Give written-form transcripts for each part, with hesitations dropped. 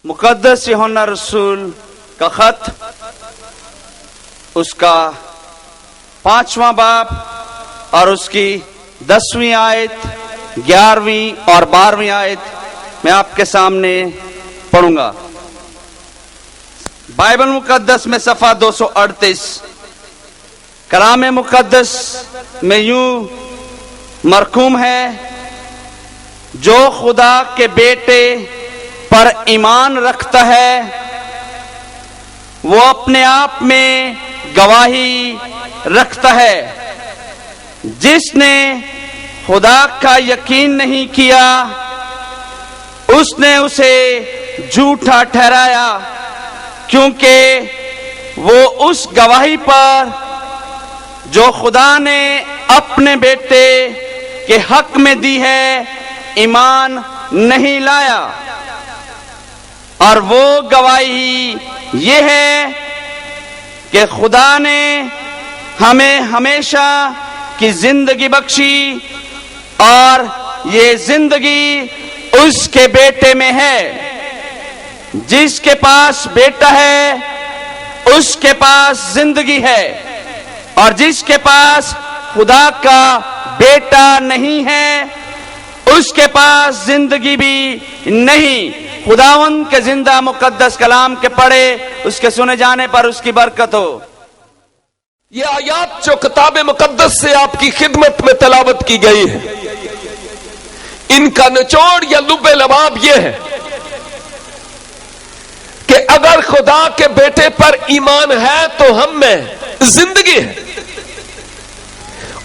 मुक़द्दस यूहन्ना रसूल का खत, उसका 5वां बाब और उसकी 10वीं आयत, 11वीं और 12वीं आयत मैं आपके सामने पढ़ूंगा। बाइबल मुक़द्दस में सफ़ा 238 कलाम मुक़द्दस में यूं मरकूम है, जो खुदा के बेटे पर ईमान रखता है वो अपने आप में गवाही रखता है। जिसने खुदा का यकीन नहीं किया उसने उसे झूठा ठहराया, क्योंकि वो उस गवाही पर जो खुदा ने अपने बेटे के हक में दी है ईमान नहीं लाया। और वो गवाही ये है कि खुदा ने हमें हमेशा की जिंदगी बख्शी और ये जिंदगी उसके बेटे में है। जिसके पास बेटा है उसके पास जिंदगी है, और जिसके पास खुदा का बेटा नहीं है उसके पास जिंदगी भी नहीं। खुदावंद के जिंदा मुकद्दस कलाम के पढ़े, उसके सुने जाने पर उसकी बरकत हो। ये आयात जो किताब मुकद्दस से आपकी खिदमत में तलावत की गई है, इनका निचोड़ या लुबे लबाब ये है कि अगर खुदा के बेटे पर ईमान है तो हम में जिंदगी है,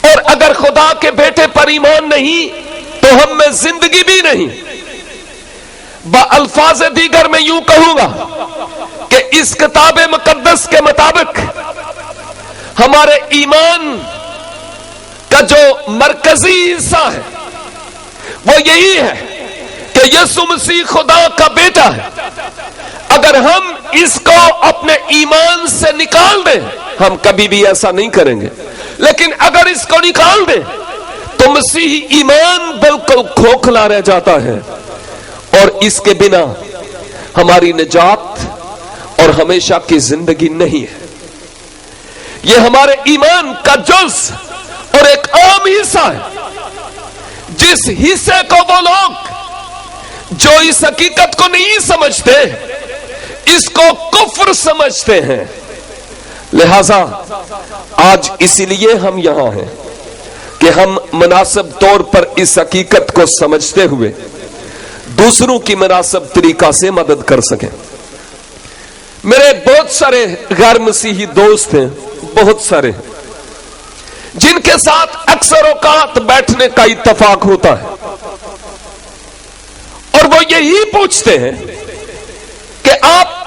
और अगर खुदा के बेटे पर ईमान नहीं तो हम में जिंदगी भी नहीं। बअल्फाज़ दीगर में यूं कहूंगा कि इस किताब मुकद्दस के मुताबिक हमारे ईमान का जो मरकजी हिस्सा है वो यही है कि यीशु मसीह खुदा का बेटा है। अगर हम इसको अपने ईमान से निकाल दें, हम कभी भी ऐसा नहीं करेंगे, लेकिन अगर इसको निकाल दें तो मसीही ईमान बिल्कुल खोखला रह जाता है, और इसके बिना हमारी निजात और हमेशा की जिंदगी नहीं है। यह हमारे ईमान का जुज़ और एक आम हिस्सा है, जिस हिस्से को वो लोग जो इस हकीकत को नहीं समझते इसको कुफ्र समझते हैं। लिहाजा आज इसीलिए हम यहां हैं कि हम मुनासिब तौर पर इस हकीकत को समझते हुए दूसरों की मुनासिब तरीका से मदद कर सकें। मेरे बहुत सारे गैर मसीही दोस्त हैं, बहुत सारे, जिनके साथ अक्सर औकात बैठने का इत्तफाक होता है, और वो यही पूछते हैं कि आप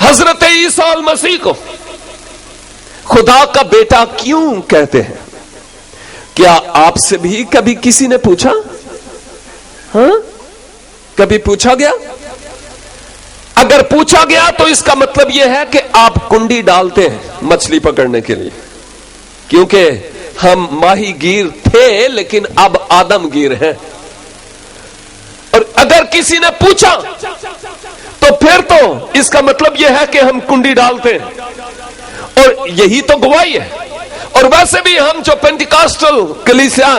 हजरत ईसा मसीह को खुदा का बेटा क्यों कहते हैं? क्या आपसे भी कभी किसी ने पूछा? हाँ, कभी पूछा गया? अगर पूछा गया तो इसका मतलब यह है कि आप कुंडी डालते हैं मछली पकड़ने के लिए, क्योंकि हम माही गिर थे लेकिन अब आदमगीर हैं। और अगर किसी ने पूछा तो फिर तो इसका मतलब यह है कि हम कुंडी डालते हैं, और यही तो गवाही है। और वैसे भी हम जो पेंटिकॉस्टल कलीसिया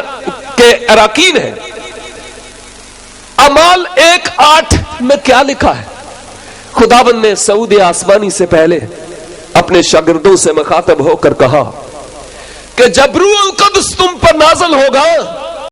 के अराकीन हैं, अमाल 1:8 में क्या लिखा है? खुदावंद ने सऊद आसमानी से पहले अपने शागिर्दों से मुखातब होकर कहा कि जब रूहुल कुद्स तुम पर नाज़िल होगा